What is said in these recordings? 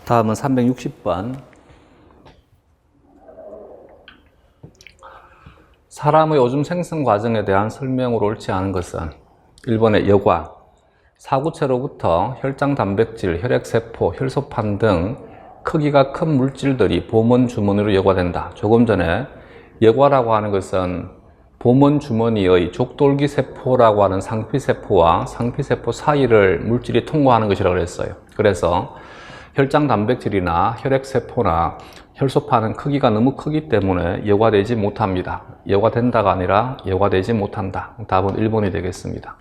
다음은 360번. 사람의 오줌 생성 과정에 대한 설명으로 옳지 않은 것은 1번의 여과, 사구체로부터 혈장 단백질, 혈액세포, 혈소판 등 크기가 큰 물질들이 보먼 주머니로 여과된다. 조금 전에 여과라고 하는 것은 보먼 주머니의 족돌기 세포라고 하는 상피세포와 상피세포 사이를 물질이 통과하는 것이라고 했어요. 그래서 혈장 단백질이나 혈액세포나 혈소판은 크기가 너무 크기 때문에 여과되지 못합니다. 여과된다가 아니라 여과되지 못한다. 답은 1번이 되겠습니다.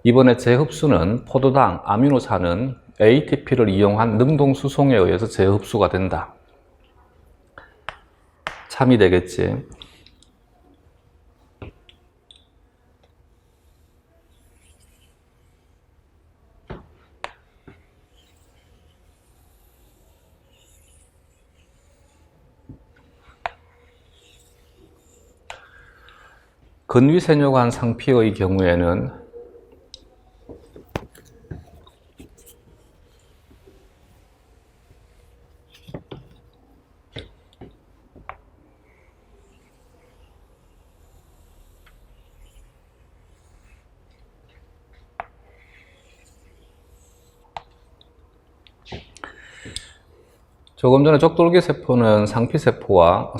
이번에 재흡수는 포도당, 아미노산은 ATP를 이용한 능동수송에 의해서 재흡수가 된다. 참이 되겠지. 근위세뇨관 상피의 경우에는 조금 전에 족돌기 세포는 상피세포가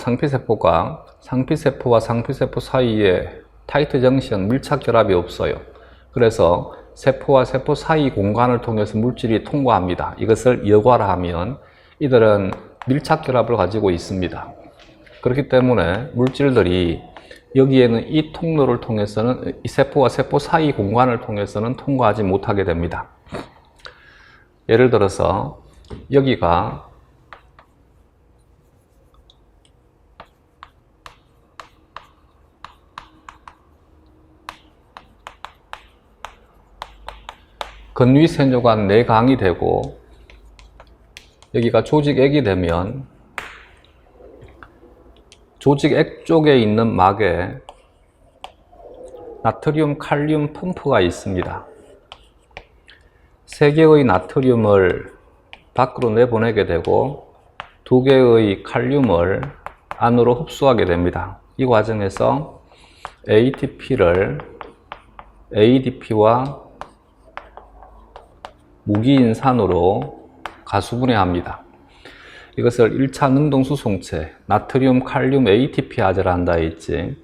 상피세포 사이에 타이트 정션, 밀착 결합이 없어요. 그래서 세포와 세포 사이 공간을 통해서 물질이 통과합니다. 이것을 여과라 하면 이들은 밀착 결합을 가지고 있습니다. 그렇기 때문에 물질들이 여기에는 이 통로를 통해서는 이 세포와 세포 사이 공간을 통해서는 통과하지 못하게 됩니다. 예를 들어서 여기가 근위세뇨관 내강이 되고 여기가 조직액이 되면 조직액 쪽에 있는 막에 나트륨, 칼륨 펌프가 있습니다. 3개의 나트륨을 밖으로 내보내게 되고 2개의 칼륨을 안으로 흡수하게 됩니다. 이 과정에서 ATP를 ADP와 무기인산으로 가수분해합니다. 이것을 1차 능동수송체, 나트륨, 칼륨, ATP 아제라 한다 했지.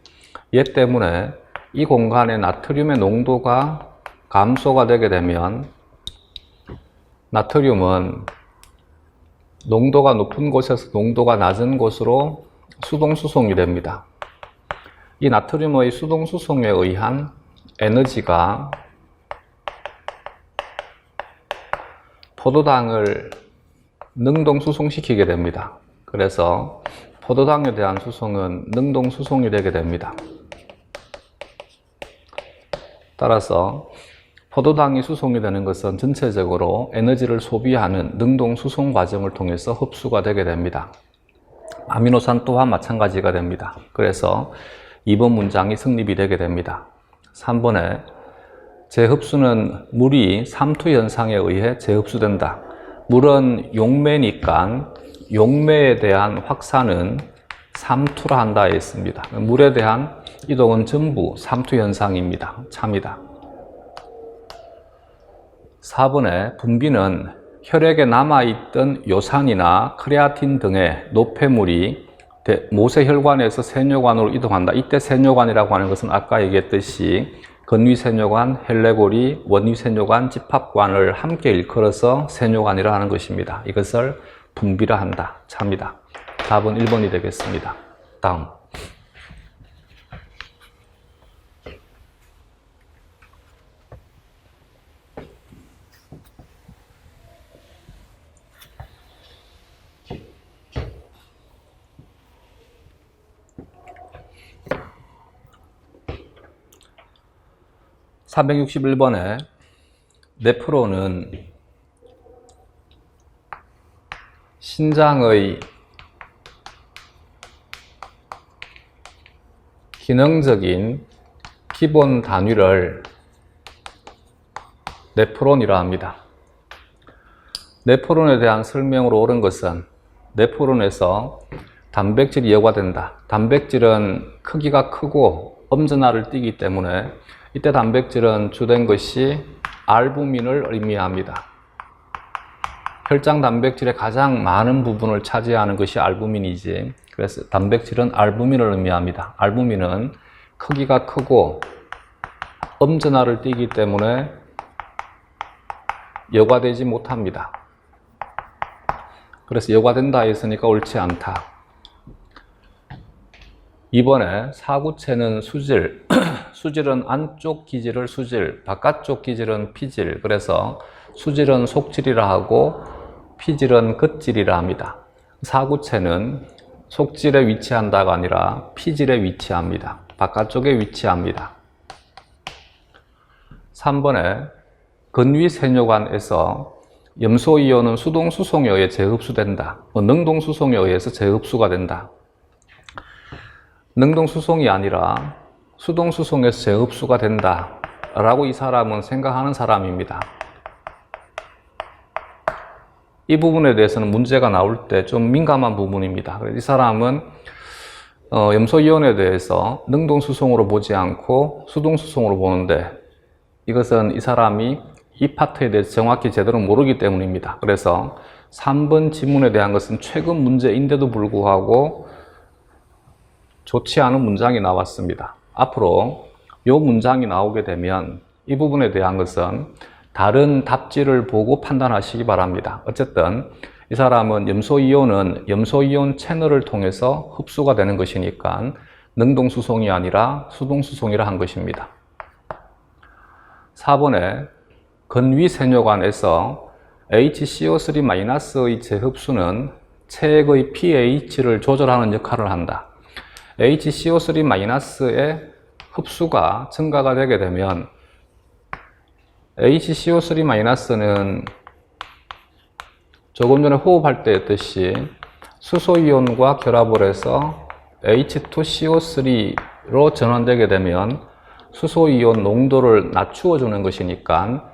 얘 때문에 이 공간에 나트륨의 농도가 감소가 되게 되면 나트륨은 농도가 높은 곳에서 농도가 낮은 곳으로 수동수송이 됩니다. 이 나트륨의 수동수송에 의한 에너지가 포도당을 능동수송시키게 됩니다. 그래서 포도당에 대한 수송은 능동수송이 되게 됩니다. 따라서 포도당이 수송이 되는 것은 전체적으로 에너지를 소비하는 능동수송 과정을 통해서 흡수가 되게 됩니다. 아미노산 또한 마찬가지가 됩니다. 그래서 2번 문장이 성립이 되게 됩니다. 3번에 재흡수는 물이 삼투 현상에 의해 재흡수된다. 물은 용매니까 용매에 대한 확산은 삼투라 한다 했습니다. 물에 대한 이동은 전부 삼투 현상입니다. 참이다. 4번에 분비는 혈액에 남아있던 요산이나 크레아틴 등의 노폐물이 모세혈관에서 세뇨관으로 이동한다. 이때 세뇨관이라고 하는 것은 아까 얘기했듯이 근위세뇨관, 헬레고리, 원위세뇨관, 집합관을 함께 일컬어서 세뇨관이라 하는 것입니다. 이것을 분비라 한다. 참이다. 답은 1번이 되겠습니다. 다음. (361번에) 네프론은 신장의 기능적인 기본 단위를 네프론이라 합니다. 네프론에 대한 설명으로 옳은 것은 네프론에서 단백질이 여과된다. 단백질은 크기가 크고 엄전화를 띠기 때문에 이때 단백질은 주된 것이 알부민을 의미합니다. 혈장 단백질의 가장 많은 부분을 차지하는 것이 알부민이지. 그래서 단백질은 알부민을 의미합니다. 알부민은 크기가 크고 엄전화를 띠기 때문에 여과되지 못합니다. 그래서 여과된다 했으니까 옳지 않다. 이번에 사구체는 수질, 수질은 안쪽 기질을 수질, 바깥쪽 기질은 피질. 그래서 수질은 속질이라 하고 피질은 겉질이라 합니다. 사구체는 속질에 위치한다가 아니라 피질에 위치합니다. 바깥쪽에 위치합니다. 3번에 근위세뇨관에서 염소이온은 수동수송에 의해 재흡수된다. 능동수송에 의해서 재흡수가 된다. 능동수송이 아니라 수동수송에서 재흡수가 된다 라고 이 사람은 생각하는 사람입니다. 이 부분에 대해서는 문제가 나올 때 좀 민감한 부분입니다. 이 사람은 염소이온에 대해서 능동수송으로 보지 않고 수동수송으로 보는데 이것은 이 사람이 이 파트에 대해서 정확히 제대로 모르기 때문입니다. 그래서 3번 지문에 대한 것은 최근 문제인데도 불구하고 좋지 않은 문장이 나왔습니다. 앞으로 이 문장이 나오게 되면 이 부분에 대한 것은 다른 답지를 보고 판단하시기 바랍니다. 어쨌든 이 사람은 염소이온은 염소이온 채널을 통해서 흡수가 되는 것이니까 능동수송이 아니라 수동수송이라 한 것입니다. 4번에 근위세뇨관에서 HCO3-의 재흡수는 체액의 pH를 조절하는 역할을 한다. HCO3-의 흡수가 증가가 되게 되면 HCO3-는 조금 전에 호흡할 때 했듯이 수소이온과 결합을 해서 H2CO3로 전환되게 되면 수소이온 농도를 낮추어 주는 것이니까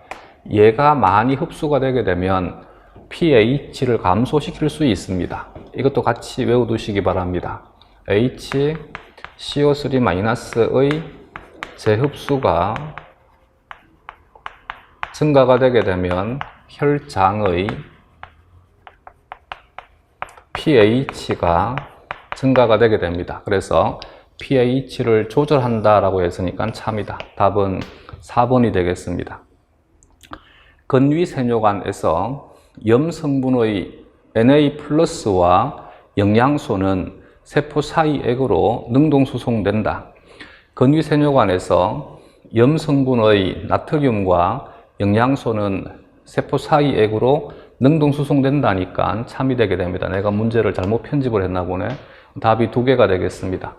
얘가 많이 흡수가 되게 되면 pH를 감소시킬 수 있습니다. 이것도 같이 외워두시기 바랍니다. HCO3-의 재흡수가 증가가 되게 되면 혈장의 pH가 증가가 되게 됩니다. 그래서 pH를 조절한다라고 했으니까 참이다. 답은 4번이 되겠습니다. 근위세뇨관에서 염성분의 Na+와 영양소는 세포 사이액으로 능동수송된다. 근위세뇨관에서 염성분의 나트륨과 영양소는 세포 사이액으로 능동수송된다니까 참이 되게 됩니다. 내가 문제를 잘못 편집을 했나 보네. 답이 2개가 되겠습니다.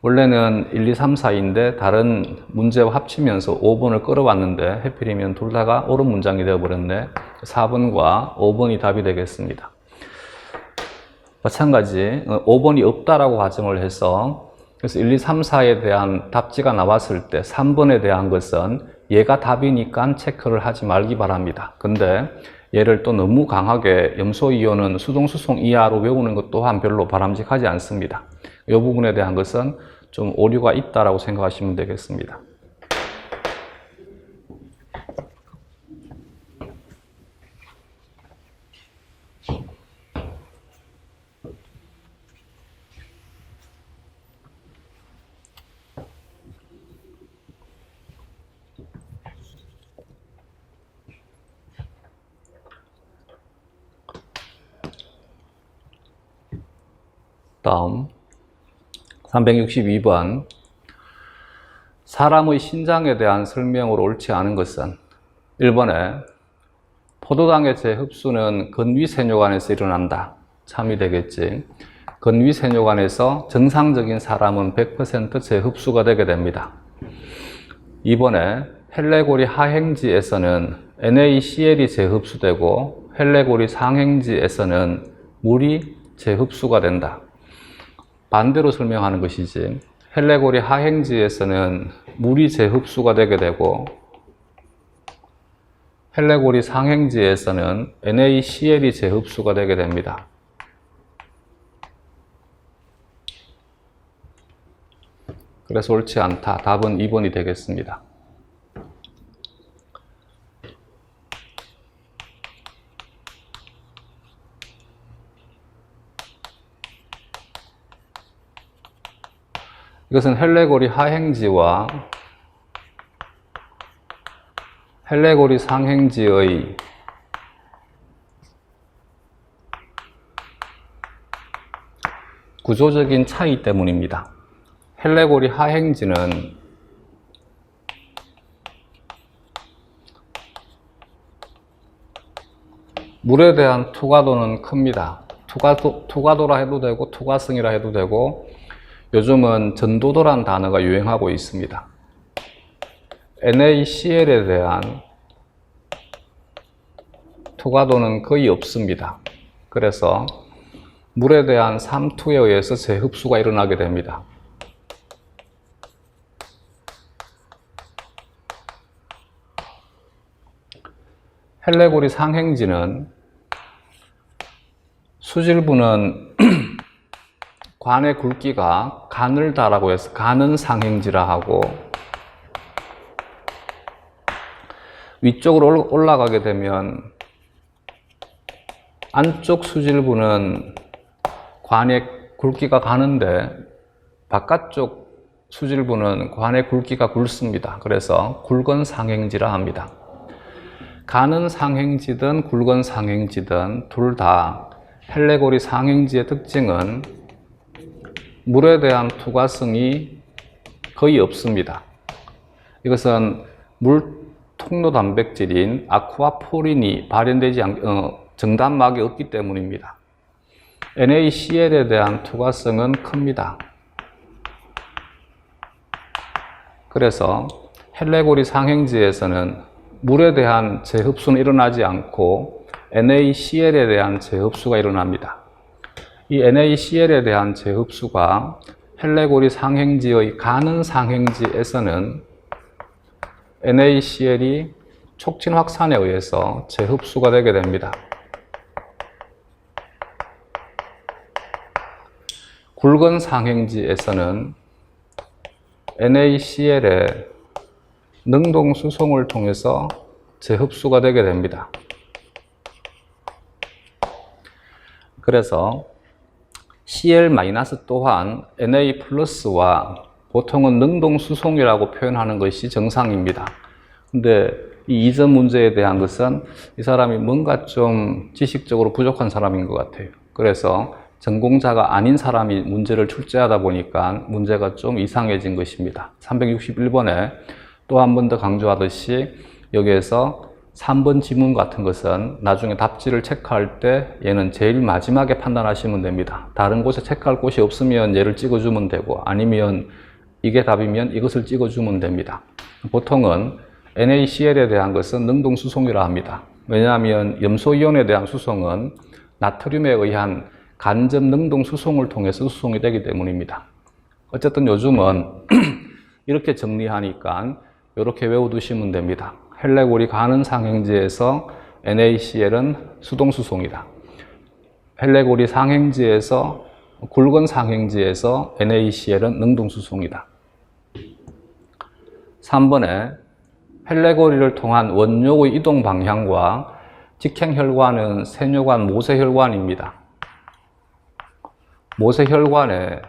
원래는 1, 2, 3, 4인데 다른 문제와 합치면서 5번을 끌어왔는데 해필이면 둘 다가 옳은 문장이 되어버렸네. 4번과 5번이 답이 되겠습니다. 마찬가지 5번이 없다라고 가정을 해서 그래서 1, 2, 3, 4에 대한 답지가 나왔을 때 3번에 대한 것은 얘가 답이니까 체크를 하지 말기 바랍니다. 근데 얘를 또 너무 강하게 염소이온은 수동수송 이하로 외우는 것 또한 별로 바람직하지 않습니다. 이 부분에 대한 것은 좀 오류가 있다라고 생각하시면 되겠습니다. 다음 362번 사람의 신장에 대한 설명으로 옳지 않은 것은 1번에 포도당의 재흡수는 근위세뇨관에서 일어난다. 참이 되겠지. 근위세뇨관에서 정상적인 사람은 100% 재흡수가 되게 됩니다. 2번에 헬레고리 하행지에서는 NaCl이 재흡수되고 헬레고리 상행지에서는 물이 재흡수가 된다. 반대로 설명하는 것이지. 헬레고리 하행지에서는 물이 재흡수가 되게 되고 헬레고리 상행지에서는 NaCl이 재흡수가 되게 됩니다. 그래서 옳지 않다. 답은 2번이 되겠습니다. 이것은 헬레고리 하행지와 헬레고리 상행지의 구조적인 차이 때문입니다. 헬레고리 하행지는 물에 대한 투과도는 큽니다. 투과도라 해도 되고 투과성이라 해도 되고 요즘은 전도도란 단어가 유행하고 있습니다. NaCl에 대한 투과도는 거의 없습니다. 그래서 물에 대한 삼투에 의해서 재흡수가 일어나게 됩니다. 헬레고리 상행지는 수질부는 관의 굵기가 가늘다라고 해서 가는 상행지라 하고 위쪽으로 올라가게 되면 안쪽 수질부는 관의 굵기가 가는데 바깥쪽 수질부는 관의 굵기가 굵습니다. 그래서 굵은 상행지라 합니다. 가는 상행지든 굵은 상행지든 둘 다 헬레고리 상행지의 특징은 물에 대한 투과성이 거의 없습니다. 이것은 물 통로 단백질인 아쿠아포린이 발현되지 정단막이 없기 때문입니다. NaCl에 대한 투과성은 큽니다. 그래서 헬레고리 상행지에서는 물에 대한 재흡수는 일어나지 않고 NaCl에 대한 재흡수가 일어납니다. 이 NaCl에 대한 재흡수가 헬레고리 상행지의 가는 상행지에서는 NaCl이 촉진 확산에 의해서 재흡수가 되게 됩니다. 굵은 상행지에서는 NaCl의 능동 수송을 통해서 재흡수가 되게 됩니다. 그래서 Cl- 또한 Na+와 보통은 능동 수송이라고 표현하는 것이 정상입니다. 근데 이 이전 문제에 대한 것은 이 사람이 뭔가 좀 지식적으로 부족한 사람인 것 같아요. 그래서 전공자가 아닌 사람이 문제를 출제하다 보니까 문제가 좀 이상해진 것입니다. 361번에 또 한 번 더 강조하듯이 여기에서 3번 지문 같은 것은 나중에 답지를 체크할 때 얘는 제일 마지막에 판단하시면 됩니다. 다른 곳에 체크할 곳이 없으면 얘를 찍어주면 되고 아니면 이게 답이면 이것을 찍어주면 됩니다. 보통은 NaCl에 대한 것은 능동 수송이라 합니다. 왜냐하면 염소이온에 대한 수송은 나트륨에 의한 간접 능동 수송을 통해서 수송이 되기 때문입니다. 어쨌든 요즘은 이렇게 정리하니까 이렇게 외워두시면 됩니다. 헬레고리 가는 상행지에서 NaCl은 수동수송이다. 헬레고리 상행지에서 굵은 상행지에서 NaCl은 능동수송이다. 3번에 헬레고리를 통한 원료의 이동 방향과 직행혈관은 세뇨관, 모세혈관입니다. 모세혈관의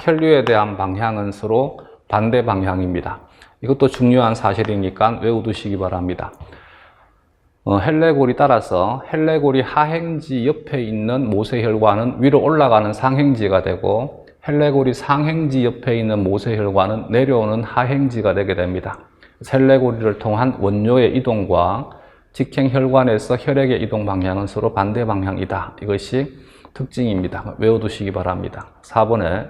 혈류에 대한 방향은 서로 반대 방향입니다. 이것도 중요한 사실이니까 외워두시기 바랍니다. 헬레고리 따라서 헬레고리 하행지 옆에 있는 모세혈관은 위로 올라가는 상행지가 되고 헬레고리 상행지 옆에 있는 모세혈관은 내려오는 하행지가 되게 됩니다. 헬레고리를 통한 원료의 이동과 직행혈관에서 혈액의 이동 방향은 서로 반대 방향이다. 이것이 특징입니다. 외워두시기 바랍니다. 4번에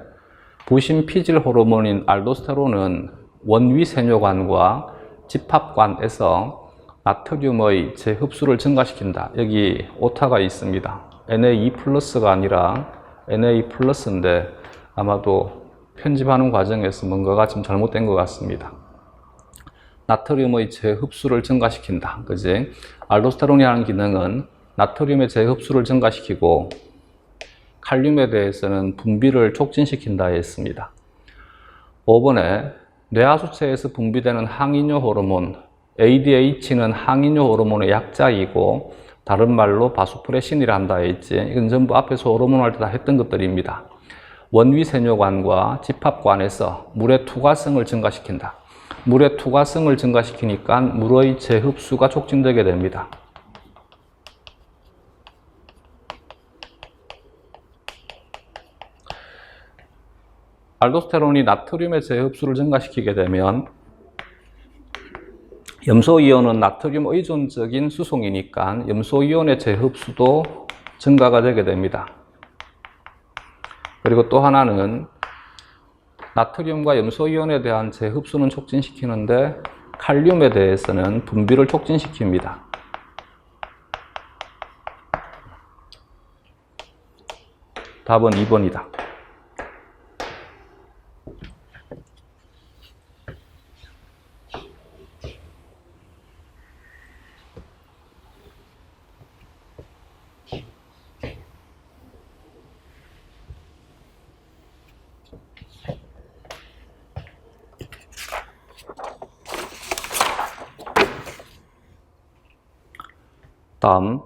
부신 피질 호르몬인 알도스테론은 원위 세뇨관과 집합관에서 나트륨의 재흡수를 증가시킨다. 여기 오타가 있습니다. Na+가 아니라 Na+인데 아마도 편집하는 과정에서 뭔가가 좀 잘못된 것 같습니다. 나트륨의 재흡수를 증가시킨다. 그지? 알도스테론이 하는 기능은 나트륨의 재흡수를 증가시키고 칼륨에 대해서는 분비를 촉진시킨다 했습니다. 5번에 뇌하수체에서 분비되는 항이뇨 호르몬 ADH는 항이뇨 호르몬의 약자이고 다른 말로 바소프레신이라 한다 했지. 이건 전부 앞에서 호르몬 할 때 다 했던 것들입니다. 원위세뇨관과 집합관에서 물의 투과성을 증가시킨다. 물의 투과성을 증가시키니까 물의 재흡수가 촉진되게 됩니다. 알도스테론이 나트륨의 재흡수를 증가시키게 되면 염소이온은 나트륨 의존적인 수송이니까 염소이온의 재흡수도 증가가 되게 됩니다. 그리고 또 하나는 나트륨과 염소이온에 대한 재흡수는 촉진시키는데 칼륨에 대해서는 분비를 촉진시킵니다. 답은 2번이다. 다음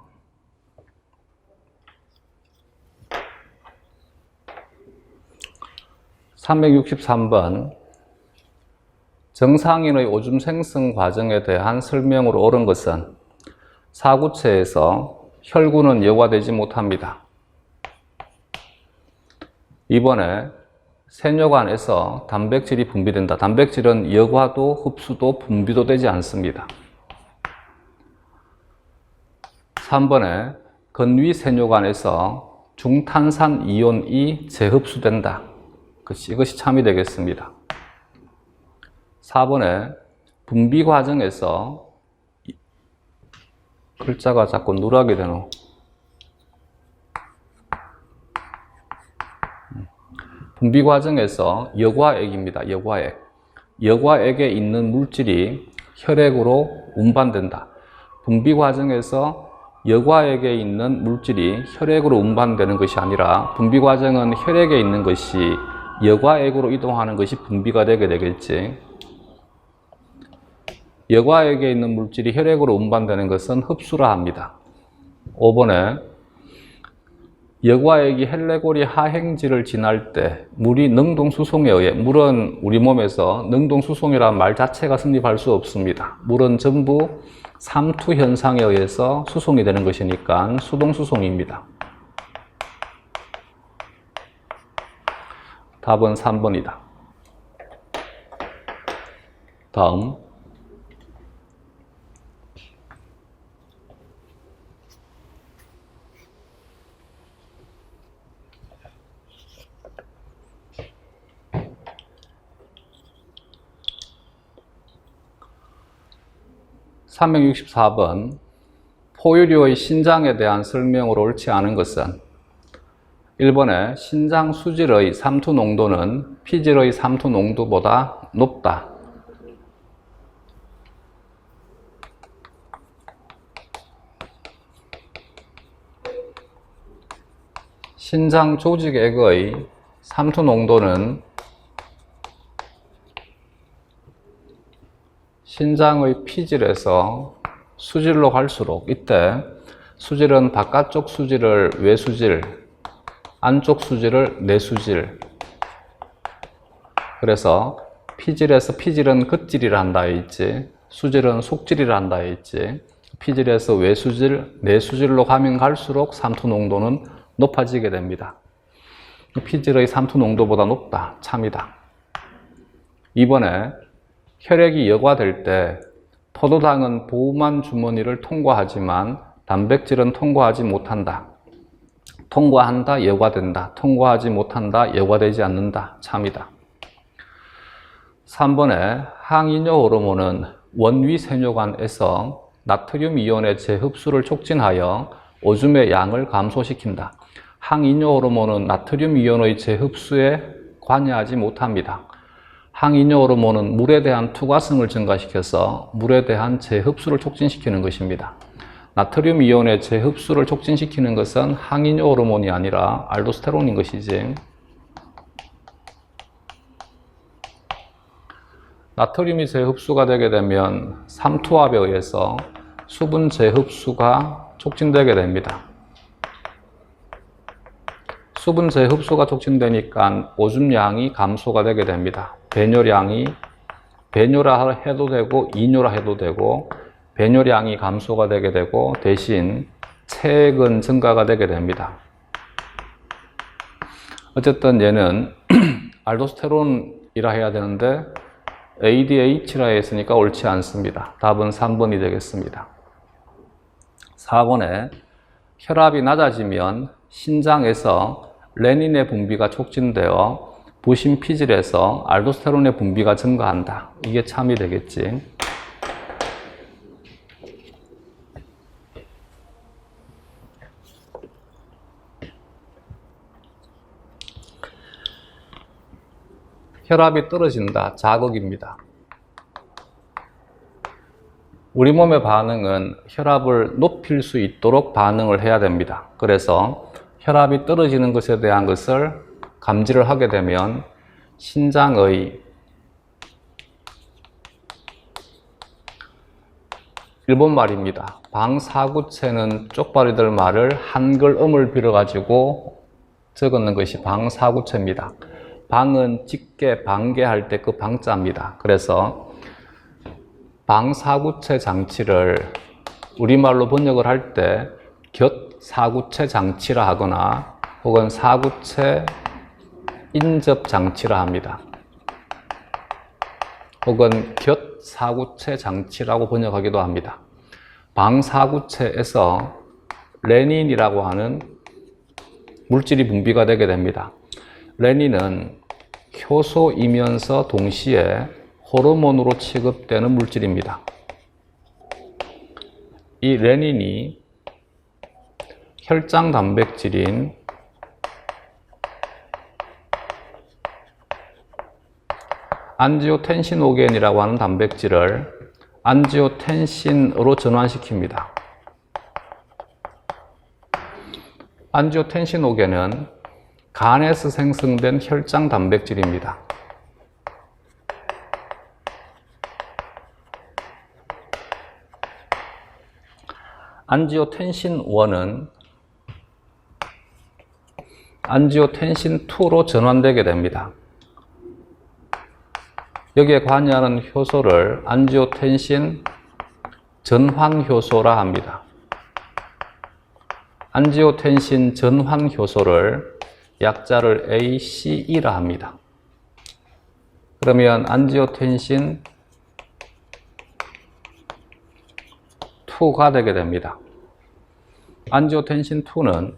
363번 정상인의 오줌 생성 과정에 대한 설명으로 옳은 것은 사구체에서 혈구는 여과되지 못합니다. 2번에 세뇨관에서 단백질이 분비된다. 단백질은 여과도 흡수도 분비도 되지 않습니다. 3번에 건위세뇨관에서 중탄산이온이 재흡수된다. 이것이 참이 되겠습니다. 4번에 분비 과정에서 글자가 자꾸 누락이 되노. 분비 과정에서 여과액입니다. 여과액. 여과액에 있는 물질이 혈액으로 운반된다. 분비 과정에서 여과액에 있는 물질이 혈액으로 운반되는 것이 아니라 분비 과정은 혈액에 있는 것이 여과액으로 이동하는 것이 분비가 되게 되겠지. 여과액에 있는 물질이 혈액으로 운반되는 것은 흡수라 합니다. 5번에 여과액이 헬레고리 하행지를 지날 때 물이 능동수송에 의해, 물은 우리 몸에서 능동수송이라는 말 자체가 성립할 수 없습니다. 물은 전부 삼투 현상에 의해서 수송이 되는 것이니까 수동수송입니다. 답은 3번이다. 다음 364번 포유류의 신장에 대한 설명으로 옳지 않은 것은 1번에 신장 수질의 삼투 농도는 피질의 삼투 농도보다 높다. 신장 조직액의 삼투 농도는 신장의 피질에서 수질로 갈수록, 이때 수질은 바깥쪽 수질을 외수질, 안쪽 수질을 내수질. 그래서 피질에서 피질은 겉질이라 한다 했지, 수질은 속질이라 한다 했지. 피질에서 외수질, 내수질로 가면 갈수록 삼투 농도는 높아지게 됩니다. 피질의 삼투 농도보다 높다. 참이다. 2번에 혈액이 여과될 때 포도당은 보호막 주머니를 통과하지만 단백질은 통과하지 못한다. 통과한다, 여과된다. 통과하지 못한다, 여과되지 않는다. 참이다. 3번에 항이뇨 호르몬은 원위세뇨관에서 나트륨 이온의 재흡수를 촉진하여 오줌의 양을 감소시킨다. 항이뇨 호르몬은 나트륨 이온의 재흡수에 관여하지 못합니다. 항이뇨 호르몬은 물에 대한 투과성을 증가시켜서 물에 대한 재흡수를 촉진시키는 것입니다. 나트륨 이온의 재흡수를 촉진시키는 것은 항이뇨 호르몬이 아니라 알도스테론인 것이지. 나트륨이 재흡수가 되게 되면 삼투압에 의해서 수분 재흡수가 촉진되게 됩니다. 수분 재흡수가 촉진되니까 오줌량이 감소가 되게 됩니다. 배뇨라 해도 되고 이뇨라 해도 되고 배뇨량이 감소가 되게 되고 대신 체액은 증가가 되게 됩니다. 어쨌든 얘는 알도스테론이라 해야 되는데 ADH라 했으니까 옳지 않습니다. 답은 3번이 되겠습니다. 4번에 혈압이 낮아지면 신장에서 레닌의 분비가 촉진되어 부신 피질에서 알도스테론의 분비가 증가한다. 이게 참이 되겠지. 혈압이 떨어진다. 자극입니다. 우리 몸의 반응은 혈압을 높일 수 있도록 반응을 해야 됩니다. 그래서 혈압이 떨어지는 것에 대한 것을 감지를 하게 되면 신장의 일본 말입니다. 방사구체는 쪽발이들 말을 한글음을 빌어가지고 적었는 것이 방사구체입니다. 방은 직계, 방계할 때 그 방자입니다. 그래서 방사구체 장치를 우리말로 번역을 할 때 곁사구체 장치라 하거나 혹은 사구체 인접장치라 합니다. 혹은 곁사구체 장치라고 번역하기도 합니다. 방사구체에서 레닌이라고 하는 물질이 분비가 되게 됩니다. 레닌은 효소이면서 동시에 호르몬으로 취급되는 물질입니다. 이 레닌이 혈장 단백질인 안지오텐신오겐이라고 하는 단백질을 안지오텐신으로 전환시킵니다. 안지오텐신오겐은 간에서 생성된 혈장 단백질입니다. 안지오텐신1은 안지오텐신2로 전환되게 됩니다. 여기에 관여하는 효소를 안지오텐신 전환효소라 합니다. 안지오텐신 전환효소를 약자를 ACE라 합니다. 그러면 안지오텐신 2가 되게 됩니다. 안지오텐신 2는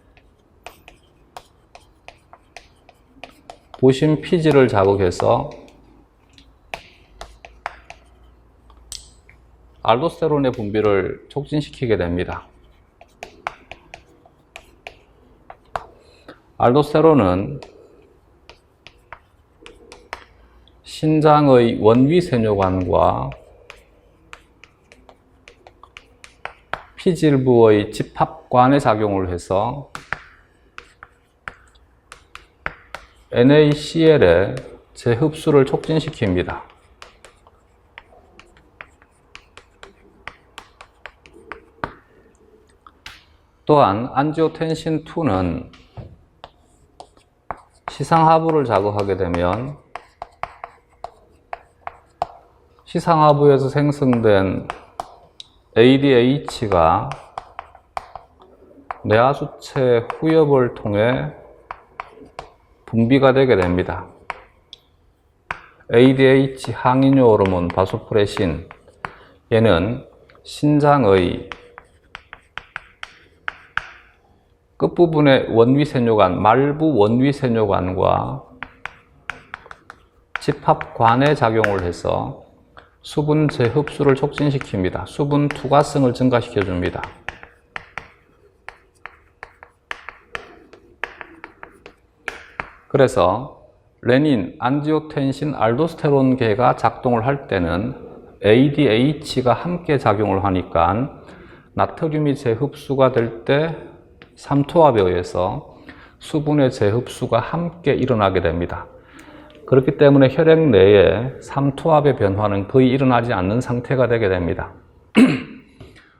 부신 피질을 자극해서 알도스테론의 분비를 촉진시키게 됩니다. 알도스테론은 신장의 원위세뇨관과 피질부의 집합관에 작용을 해서 NaCl의 재흡수를 촉진시킵니다. 또한 안지오텐신2는 시상하부를 자극하게 되면 시상하부에서 생성된 ADH가 뇌하수체 후엽을 통해 분비가 되게 됩니다. ADH 항이뇨 호르몬 바소프레신, 얘는 신장의 끝부분의 원위세뇨관, 말부 원위세뇨관과 집합관에 작용을 해서 수분 재흡수를 촉진시킵니다. 수분 투과성을 증가시켜줍니다. 그래서 레닌, 안지오텐신, 알도스테론계가 작동을 할 때는 ADH가 함께 작용을 하니까 나트륨이 재흡수가 될 때 삼투압에 의해서 수분의 재흡수가 함께 일어나게 됩니다. 그렇기 때문에 혈액 내에 삼투압의 변화는 거의 일어나지 않는 상태가 되게 됩니다.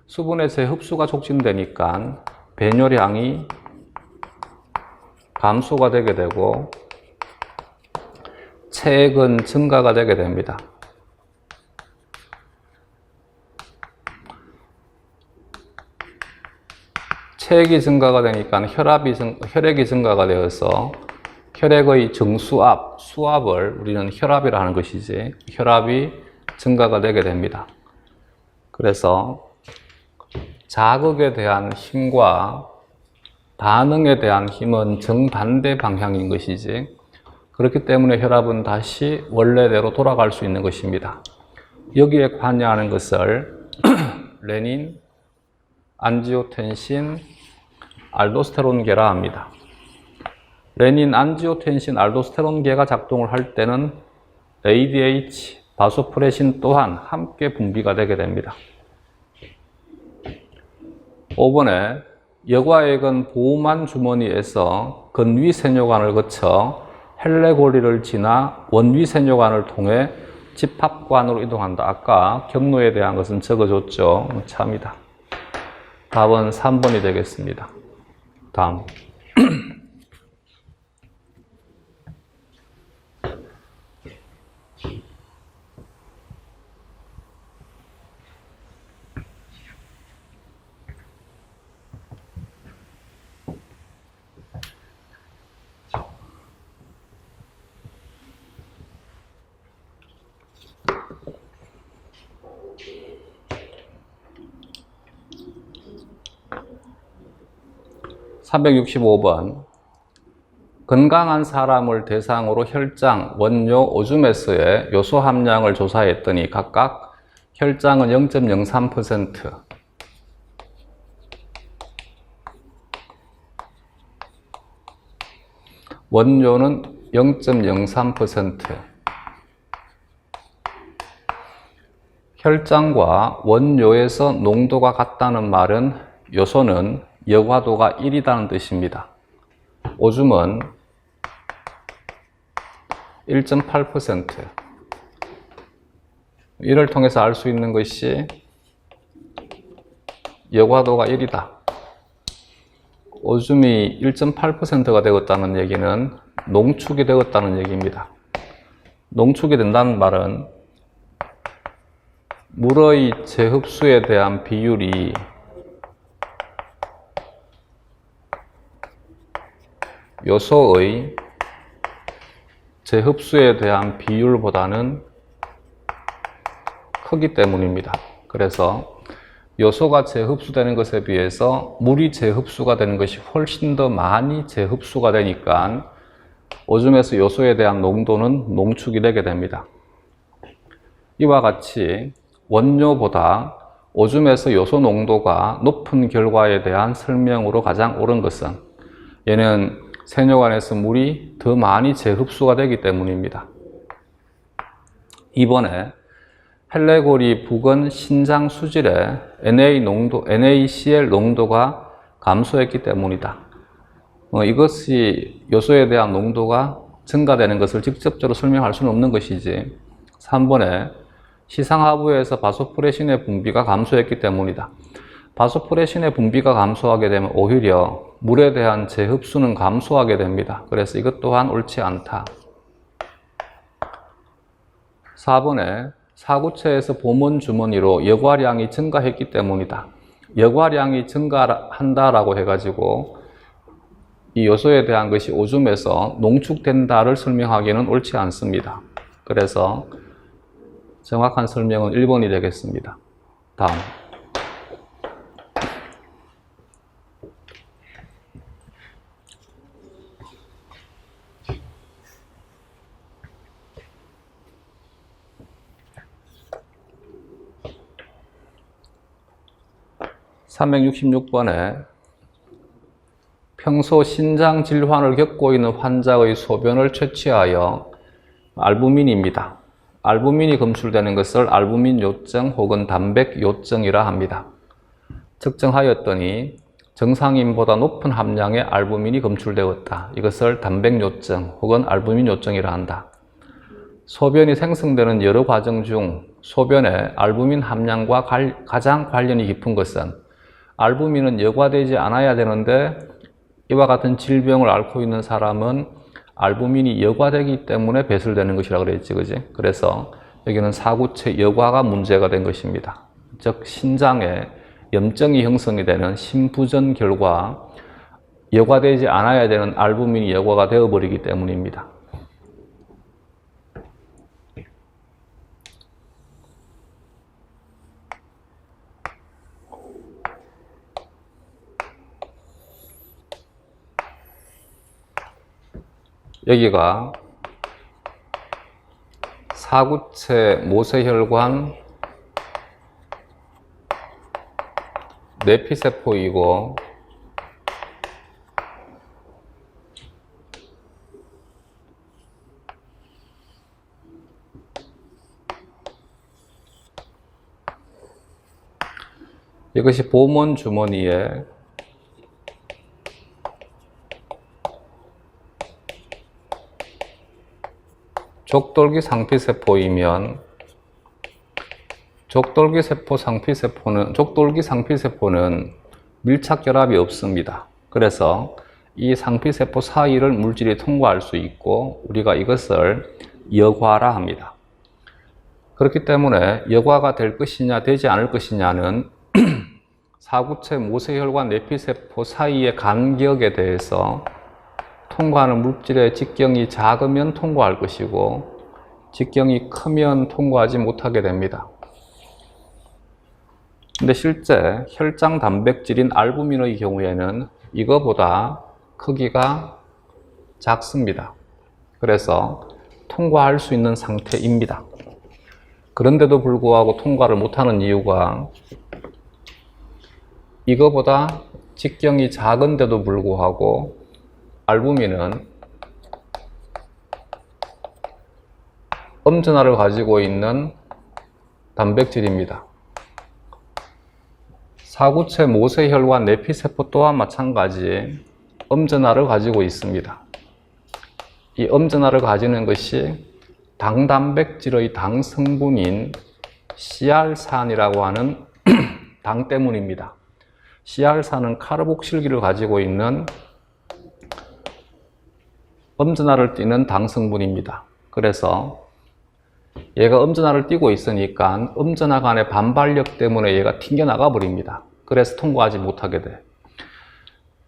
수분의 재흡수가 촉진되니까 배뇨량이 감소가 되게 되고 체액은 증가가 되게 됩니다. 체액이 증가가 되니까 혈액이 증가가 되어서 혈액의 정수압, 수압을 우리는 혈압이라 하는 것이지, 혈압이 증가가 되게 됩니다. 그래서 자극에 대한 힘과 반응에 대한 힘은 정반대 방향인 것이지, 그렇기 때문에 혈압은 다시 원래대로 돌아갈 수 있는 것입니다. 여기에 관여하는 것을 레닌, 안지오텐신, 알도스테론계라 합니다. 레닌, 안지오텐신, 알도스테론계가 작동을 할 때는 ADH, 바소프레신 또한 함께 분비가 되게 됩니다. 5번에 여과액은 보호만 주머니에서 근위세뇨관을 거쳐 헬레고리를 지나 원위세뇨관을 통해 집합관으로 이동한다. 아까 경로에 대한 것은 적어줬죠. 참이다. 답은 3번이 되겠습니다. 다음. 365번. 건강한 사람을 대상으로 혈장, 원료, 오줌에서의 요소 함량을 조사했더니 각각 혈장은 0.03%, 원료는 0.03%. 혈장과 원료에서 농도가 같다는 말은 요소는 여과도가 1이라는 뜻입니다. 오줌은 1.8%. 이를 통해서 알 수 있는 것이 여과도가 1이다. 오줌이 1.8%가 되었다는 얘기는 농축이 되었다는 얘기입니다. 농축이 된다는 말은 물의 재흡수에 대한 비율이 요소의 재흡수에 대한 비율보다는 크기 때문입니다. 그래서 요소가 재흡수되는 것에 비해서 물이 재흡수가 되는 것이 훨씬 더 많이 재흡수가 되니까 오줌에서 요소에 대한 농도는 농축이 되게 됩니다. 이와 같이 원료보다 오줌에서 요소 농도가 높은 결과에 대한 설명으로 가장 옳은 것은 얘는 세뇨관에서 물이 더 많이 재흡수가 되기 때문입니다. 이번에 헬레고리 부근 신장 수질의 NaCl 농도가 감소했기 때문이다. 이것이 요소에 대한 농도가 증가되는 것을 직접적으로 설명할 수는 없는 것이지, 3번에 시상하부에서 바소프레신의 분비가 감소했기 때문이다. 바소프레신의 분비가 감소하게 되면 오히려 물에 대한 재흡수는 감소하게 됩니다. 그래서 이것 또한 옳지 않다. 4번에 사구체에서 보문 주머니로 여과량이 증가했기 때문이다. 여과량이 증가한다라고 해가지고 이 요소에 대한 것이 오줌에서 농축된다를 설명하기는 옳지 않습니다. 그래서 정확한 설명은 1번이 되겠습니다. 다음. 366번에 평소 신장 질환을 겪고 있는 환자의 소변을 채취하여 알부민입니다. 알부민이 검출되는 것을 알부민 요증 혹은 단백 요증이라 합니다. 측정하였더니 정상인보다 높은 함량의 알부민이 검출되었다. 이것을 단백 요증 혹은 알부민 요증이라 한다. 소변이 생성되는 여러 과정 중 소변의 알부민 함량과 가장 관련이 깊은 것은 알부민은 여과되지 않아야 되는데 이와 같은 질병을 앓고 있는 사람은 알부민이 여과되기 때문에 배설되는 것이라고 그랬지, 그지? 그래서 여기는 사구체 여과가 문제가 된 것입니다. 즉 신장에 염증이 형성이 되는 심부전 결과 여과되지 않아야 되는 알부민이 여과가 되어버리기 때문입니다. 여기가 사구체 모세혈관 내피세포이고 이것이 보문 주머니에 족돌기 상피세포이면 족돌기 상피세포는 밀착 결합이 없습니다. 그래서 이 상피세포 사이를 물질이 통과할 수 있고 우리가 이것을 여과라 합니다. 그렇기 때문에 여과가 될 것이냐 되지 않을 것이냐는 사구체 모세혈관 내피세포 사이의 간격에 대해서 통과하는 물질의 직경이 작으면 통과할 것이고 직경이 크면 통과하지 못하게 됩니다. 근데 실제 혈장 단백질인 알부민의 경우에는 이거보다 크기가 작습니다. 그래서 통과할 수 있는 상태입니다. 그런데도 불구하고 통과를 못하는 이유가 이거보다 직경이 작은데도 불구하고 알부민은 엄전화를 가지고 있는 단백질입니다. 사구체 모세혈관 내피세포 또한 마찬가지 엄전화를 가지고 있습니다. 이 엄전화를 가지는 것이 당단백질의 당 성분인 CR산이라고 하는 당 때문입니다. CR산은 카르복실기를 가지고 있는 엄전화를 띠는 당 성분입니다. 그래서 얘가 엄전화를 띠고 있으니까 엄전화 간의 반발력 때문에 얘가 튕겨나가 버립니다. 그래서 통과하지 못하게 돼.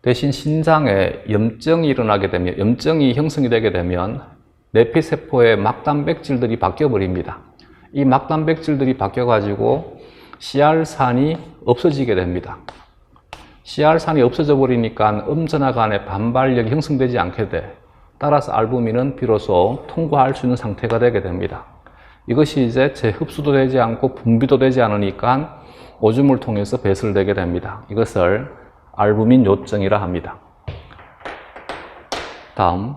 대신 신장에 염증이 일어나게 되면, 염증이 형성이 되게 되면 내피세포의 막단백질들이 바뀌어 버립니다. 이 막단백질들이 바뀌어 가지고 CR산이 없어지게 됩니다. CR산이 없어져 버리니까 엄전화 간의 반발력이 형성되지 않게 돼. 따라서 알부민은 비로소 통과할 수 있는 상태가 되게 됩니다. 이것이 이제 재흡수도 되지 않고 분비도 되지 않으니까 오줌을 통해서 배설되게 됩니다. 이것을 알부민 요증이라 합니다. 다음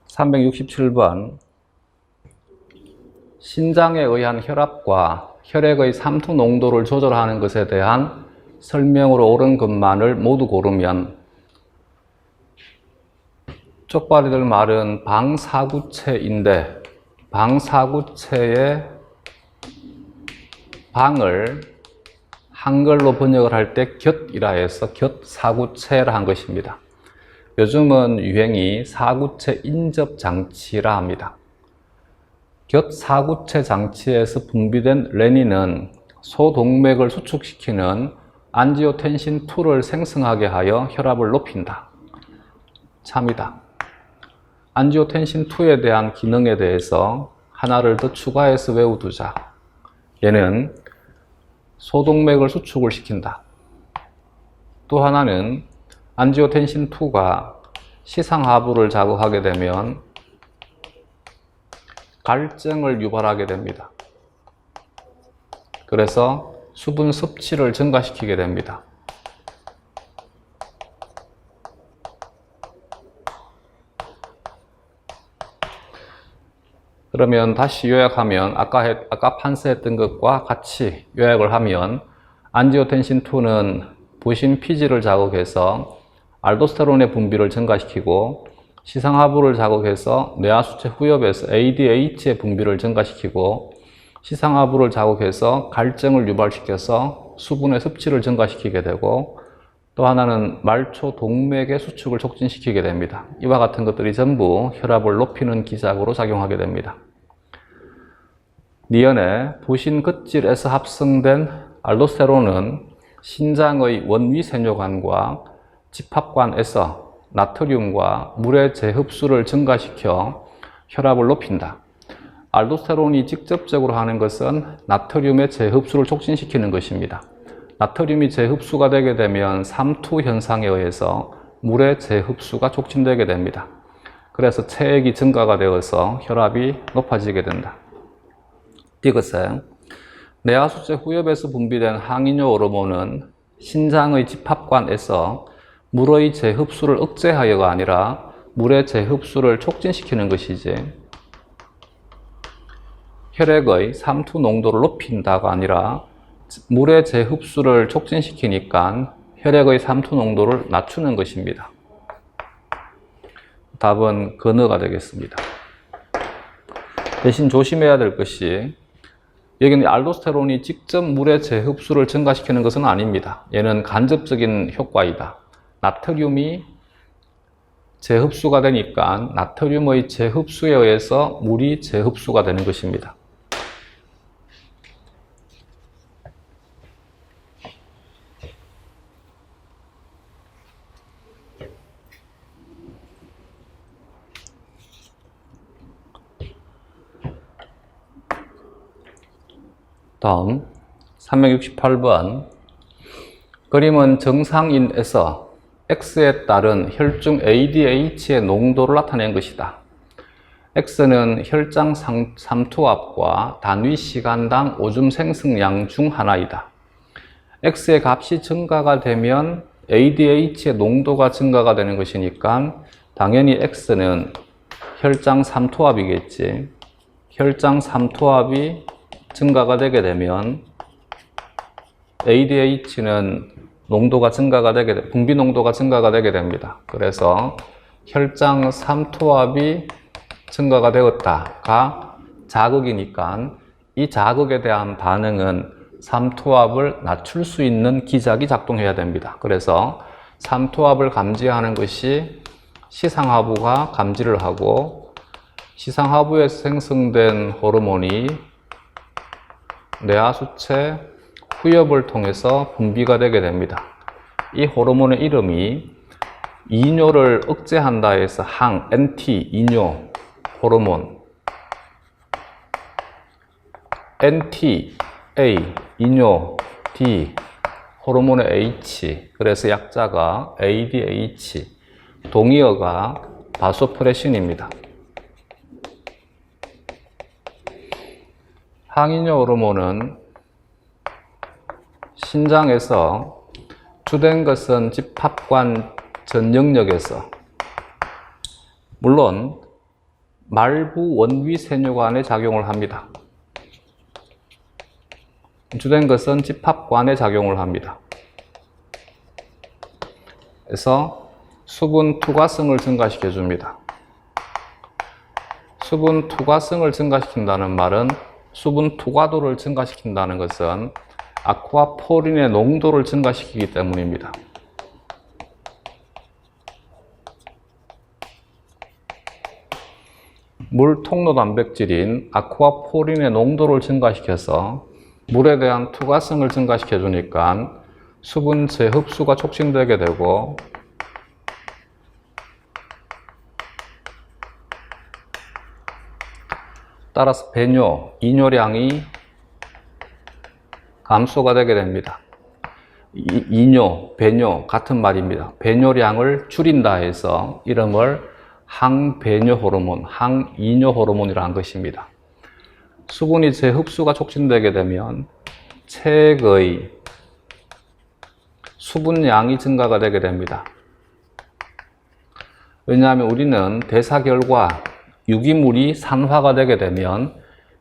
(367번) 신장에 의한 혈압과 혈액의 삼투 농도를 조절하는 것에 대한 설명으로 옳은 것만을 모두 고르면 쪽발이들 말은 방사구체인데 방사구체의 방을 한글로 번역을 할 때 곁이라 해서 곁사구체라 한 것입니다. 요즘은 유행이 사구체 인접장치라 합니다. 곁사구체 장치에서 분비된 레닌은 소동맥을 수축시키는 안지오텐신2를 생성하게 하여 혈압을 높인다. 참이다. 안지오텐신2에 대한 기능에 대해서 하나를 더 추가해서 외워두자. 얘는 소동맥을 수축을 시킨다. 또 하나는 안지오텐신2가 시상하부를 자극하게 되면 갈증을 유발하게 됩니다. 그래서 수분 섭취를 증가시키게 됩니다. 그러면 다시 요약하면 아까 판서했던 것과 같이 요약을 하면 안지오텐신2는 부신 피지를 자극해서 알도스테론의 분비를 증가시키고 시상하부를 자극해서 뇌하수체 후엽에서 ADH의 분비를 증가시키고 시상하부를 자극해서 갈증을 유발시켜서 수분의 섭취를 증가시키게 되고 또 하나는 말초 동맥의 수축을 촉진시키게 됩니다. 이와 같은 것들이 전부 혈압을 높이는 기작으로 작용하게 됩니다. 니은의 부신 긋질에서 합성된 알도스테론은 신장의 원위세뇨관과 집합관에서 나트륨과 물의 재흡수를 증가시켜 혈압을 높인다. 알도스테론이 직접적으로 하는 것은 나트륨의 재흡수를 촉진시키는 것입니다. 나트륨이 재흡수가 되게 되면 삼투 현상에 의해서 물의 재흡수가 촉진되게 됩니다. 그래서 체액이 증가가 되어서 혈압이 높아지게 된다. 이것은 뇌하수체 후엽에서 분비된 항이뇨 호르몬은 신장의 집합관에서 물의 재흡수를 억제하여가 아니라 물의 재흡수를 촉진시키는 것이지 혈액의 삼투 농도를 높인다가 아니라 물의 재흡수를 촉진시키니까 혈액의 삼투 농도를 낮추는 것입니다. 답은 근어가 되겠습니다. 대신 조심해야 될 것이 여기는 알도스테론이 직접 물의 재흡수를 증가시키는 것은 아닙니다. 얘는 간접적인 효과이다. 나트륨이 재흡수가 되니까 나트륨의 재흡수에 의해서 물이 재흡수가 되는 것입니다. 다음 368번 그림은 정상인에서 X에 따른 혈중 ADH의 농도를 나타낸 것이다. X는 혈장 삼투압과 단위 시간당 오줌 생성량 중 하나이다. X의 값이 증가가 되면 ADH의 농도가 증가가 되는 것이니까 당연히 X는 혈장 삼투압이겠지. 혈장 삼투압이 증가가 되게 되면 ADH는 농도가 증가가 되게 분비 농도가 증가가 되게 됩니다. 그래서 혈장 삼투압이 증가가 되었다가 자극이니까 이 자극에 대한 반응은 삼투압을 낮출 수 있는 기작이 작동해야 됩니다. 그래서 삼투압을 감지하는 것이 시상하부가 감지를 하고 시상하부에서 생성된 호르몬이 뇌하수체 후엽을 통해서 분비가 되게 됩니다. 이 호르몬의 이름이 이뇨를 억제한다 해서 NT, 이뇨 호르몬 NT, A, 이뇨, D, 호르몬의 H, 그래서 약자가 ADH, 동의어가 바소프레신입니다. 항이뇨 호르몬은 신장에서 주된 것은 집합관 전 영역에서 물론 말부 원위세뇨관에 작용을 합니다. 주된 것은 집합관에 작용을 합니다. 그래서 수분 투과성을 증가시켜 줍니다. 수분 투과성을 증가시킨다는 말은 수분 투과도를 증가시킨다는 것은 아쿠아포린의 농도를 증가시키기 때문입니다. 물 통로 단백질인 아쿠아포린의 농도를 증가시켜서 물에 대한 투과성을 증가시켜 주니까 수분 재흡수가 촉진되게 되고 따라서 배뇨, 이뇨량이 감소가 되게 됩니다. 이뇨, 배뇨 같은 말입니다. 배뇨량을 줄인다 해서 이름을 항배뇨 호르몬, 항이뇨 호르몬이라는 것입니다. 수분이 재흡수가 촉진되게 되면 체액의 수분량이 증가가 되게 됩니다. 왜냐하면 우리는 대사 결과 유기물이 산화가 되게 되면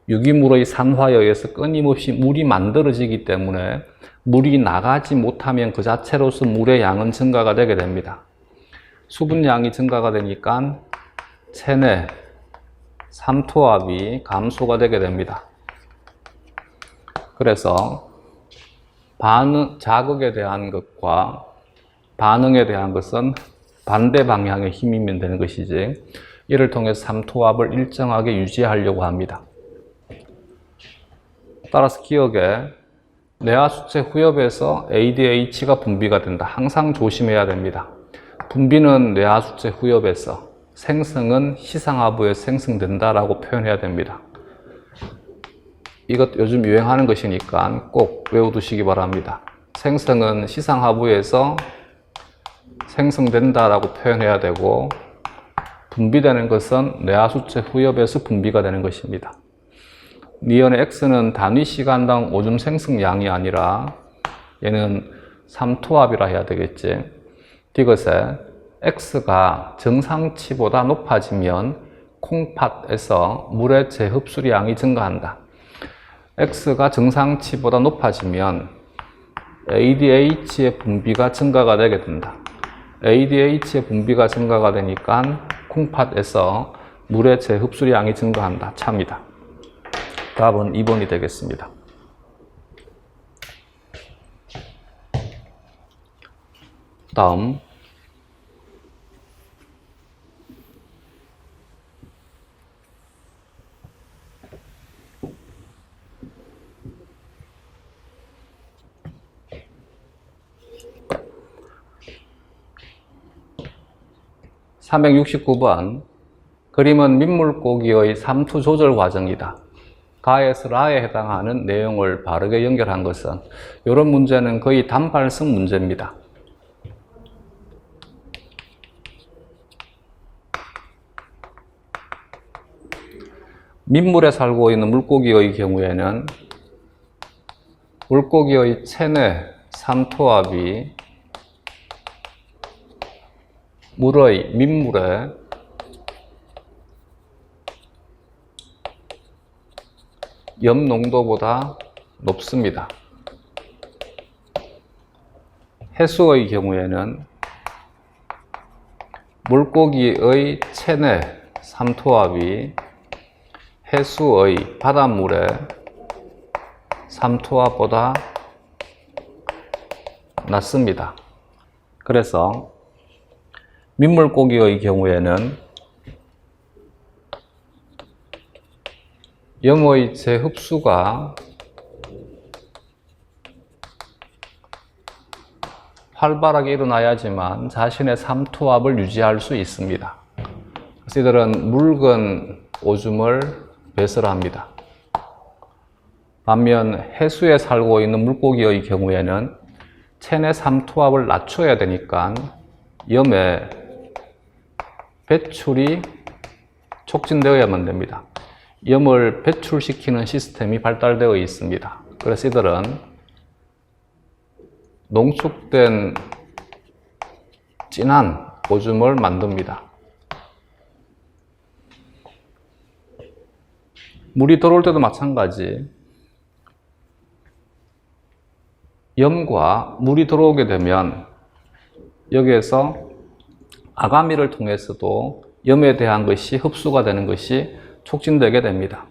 유기물의 산화에 의해서 끊임없이 물이 만들어지기 때문에 물이 나가지 못하면 그 자체로서 물의 양은 증가가 되게 됩니다. 수분량이 증가가 되니까 체내 삼투압이 감소가 되게 됩니다. 그래서 자극에 대한 것과 반응에 대한 것은 반대 방향의 힘이면 되는 것이지, 이를 통해서 삼투압을 일정하게 유지하려고 합니다. 따라서 기억에 뇌하수체 후엽에서 ADH가 분비가 된다. 항상 조심해야 됩니다. 분비는 뇌하수체 후엽에서, 생성은 시상하부에서 생성된다라고 표현해야 됩니다. 이것 요즘 유행하는 것이니까 꼭 외워두시기 바랍니다. 생성은 시상하부에서 생성된다라고 표현해야 되고, 분비되는 것은 뇌하수체 후엽에서 분비가 되는 것입니다. 니은의 X는 단위 시간당 오줌 생성량이 아니라 얘는 삼투압이라 해야 되겠지. 디귿에 X가 정상치보다 높아지면 콩팥에서 물의 재흡수량이 증가한다. X가 정상치보다 높아지면 ADH의 분비가 증가가 되게 된다. ADH의 분비가 증가가 되니까 콩팥에서 물의 재흡수량이 증가한다. 차입니다. 답은 2번이 되겠습니다. 다음 369번 그림은 민물고기의 삼투 조절 과정이다. 가에서 라에 해당하는 내용을 바르게 연결한 것은, 이런 문제는 거의 단발성 문제입니다. 민물에 살고 있는 물고기의 경우에는 물고기의 체내 삼투압이 민물의 염 농도보다 높습니다. 해수의 경우에는 물고기의 체내 삼투압이 해수의 바닷물의 삼투압보다 낮습니다. 그래서 민물고기의 경우에는 염의 재흡수가 활발하게 일어나야지만 자신의 삼투압을 유지할 수 있습니다. 그래서 이들은 묽은 오줌을 배설합니다. 반면 해수에 살고 있는 물고기의 경우에는 체내 삼투압을 낮춰야 되니까 염의 배출이 촉진되어야만 됩니다. 염을 배출시키는 시스템이 발달되어 있습니다. 그래서 이들은 농축된 진한 오줌을 만듭니다. 물이 들어올 때도 마찬가지. 염과 물이 들어오게 되면 여기에서 아가미를 통해서도 염에 대한 것이 흡수가 되는 것이 촉진되게 됩니다.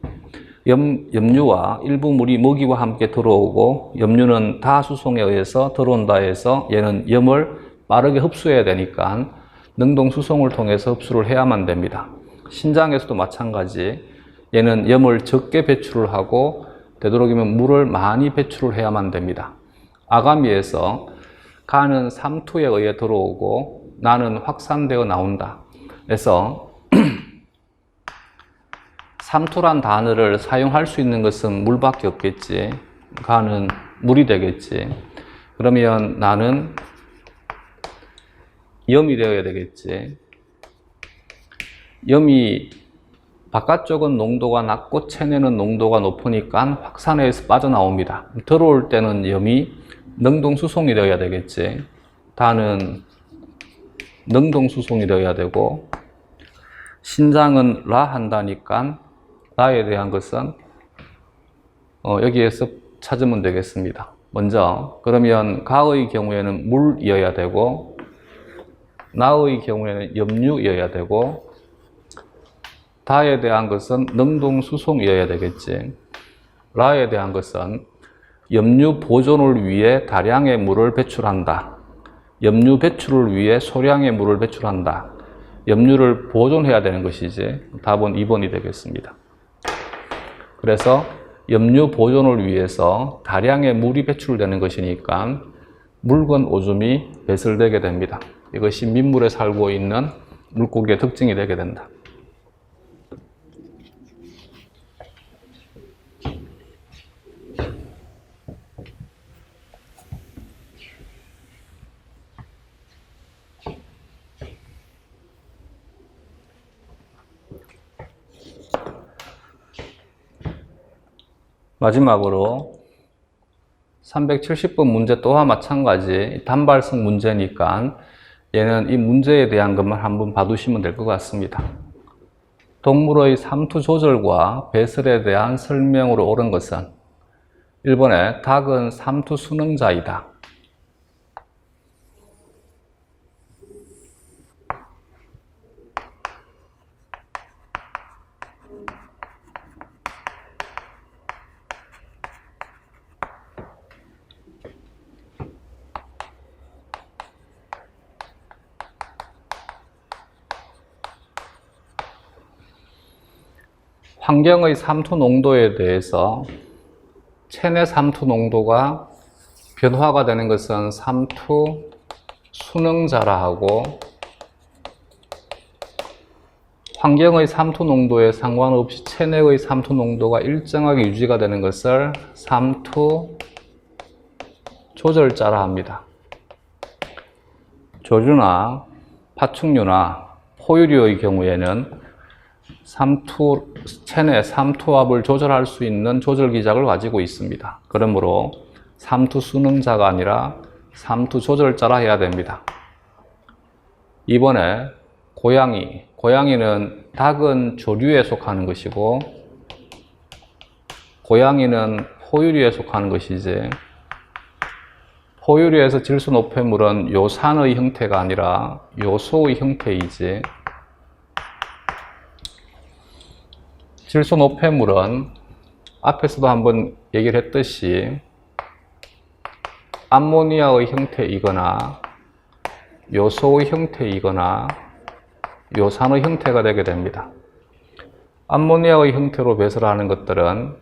염류와 일부 물이 먹이와 함께 들어오고, 염류는 다수송에 의해서 들어온다 해서 얘는 염을 빠르게 흡수해야 되니까 능동수송을 통해서 흡수를 해야만 됩니다. 신장에서도 마찬가지. 얘는 염을 적게 배출을 하고 되도록이면 물을 많이 배출을 해야만 됩니다. 아가미에서 간은 삼투에 의해 들어오고 나는 확산되어 나온다. 그래서 삼투란 단어를 사용할 수 있는 것은 물밖에 없겠지. 간은 물이 되겠지. 그러면 나는 염이 되어야 되겠지. 염이 바깥쪽은 농도가 낮고 체내는 농도가 높으니까 확산해서 빠져나옵니다. 들어올 때는 염이 능동수송이 되어야 되겠지. 다는 능동수송이 되어야 되고, 신장은 라 한다니까 라에 대한 것은 여기에서 찾으면 되겠습니다. 먼저 그러면 가의 경우에는 물이어야 되고, 나의 경우에는 염류이어야 되고, 다에 대한 것은 능동수송이어야 되겠지. 라에 대한 것은 염류 보존을 위해 다량의 물을 배출한다. 염류 배출을 위해 소량의 물을 배출한다. 염류를 보존해야 되는 것이지. 답은 2번이 되겠습니다. 그래서 염류 보존을 위해서 다량의 물이 배출되는 것이니까 묽은 오줌이 배설되게 됩니다. 이것이 민물에 살고 있는 물고기의 특징이 되게 된다. 마지막으로 370번 문제 또한 마찬가지 단발성 문제니까 얘는 이 문제에 대한 것만 한번 봐두시면 될 것 같습니다. 동물의 삼투 조절과 배설에 대한 설명으로 옳은 것은 1번에 닭은 삼투 순응자이다. 환경의 삼투 농도에 대해서 체내 삼투 농도가 변화가 되는 것은 삼투 순응자라 하고, 환경의 삼투 농도에 상관없이 체내의 삼투 농도가 일정하게 유지가 되는 것을 삼투 조절자라 합니다. 조류나 파충류나 포유류의 경우에는 체내 삼투압을 조절할 수 있는 조절 기작을 가지고 있습니다. 그러므로 삼투 순응자가 아니라 삼투 조절자라 해야 됩니다. 이번에 고양이는 닭은 조류에 속하는 것이고, 고양이는 포유류에 속하는 것이지, 포유류에서 질소 노폐물은 요산의 형태가 아니라 요소의 형태이지, 질소 노폐물은 앞에서도 한번 얘기를 했듯이 암모니아의 형태이거나 요소의 형태이거나 요산의 형태가 되게 됩니다. 암모니아의 형태로 배설하는 것들은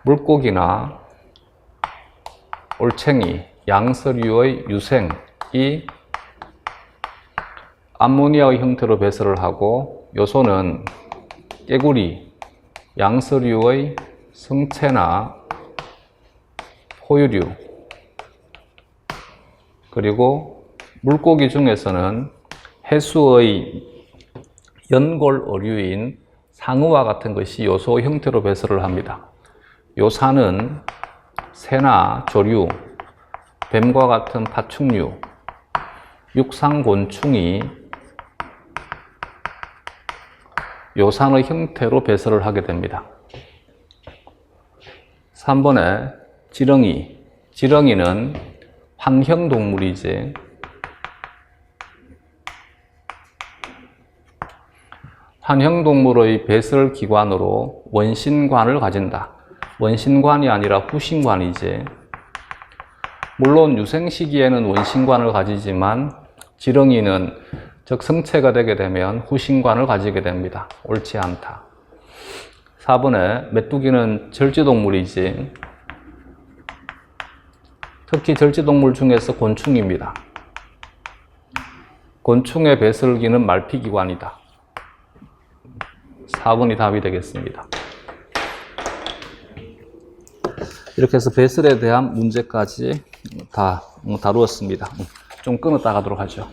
물고기나 올챙이, 양서류의 유생이 암모니아의 형태로 배설을 하고, 요소는 깨구리, 양서류의 성체나 포유류, 그리고 물고기 중에서는 해수의 연골 어류인 상어와 같은 것이 요소 형태로 배설을 합니다. 요산은 새나 조류, 뱀과 같은 파충류, 육상곤충이 요산의 형태로 배설을 하게 됩니다. 3번에 지렁이는 환형동물이지, 환형동물의 배설기관으로 원신관을 가진다. 원신관이 아니라 후신관이지. 물론 유생 시기에는 원신관을 가지지만 지렁이는 즉 성체가 되게 되면 후신관을 가지게 됩니다. 옳지 않다. 4번에 메뚜기는 절지동물이지, 특히 절지동물 중에서 곤충입니다. 곤충의 배설기는 말피기관이다. 4번이 답이 되겠습니다. 이렇게 해서 배설에 대한 문제까지 다 다루었습니다. 좀 끊었다 가도록 하죠.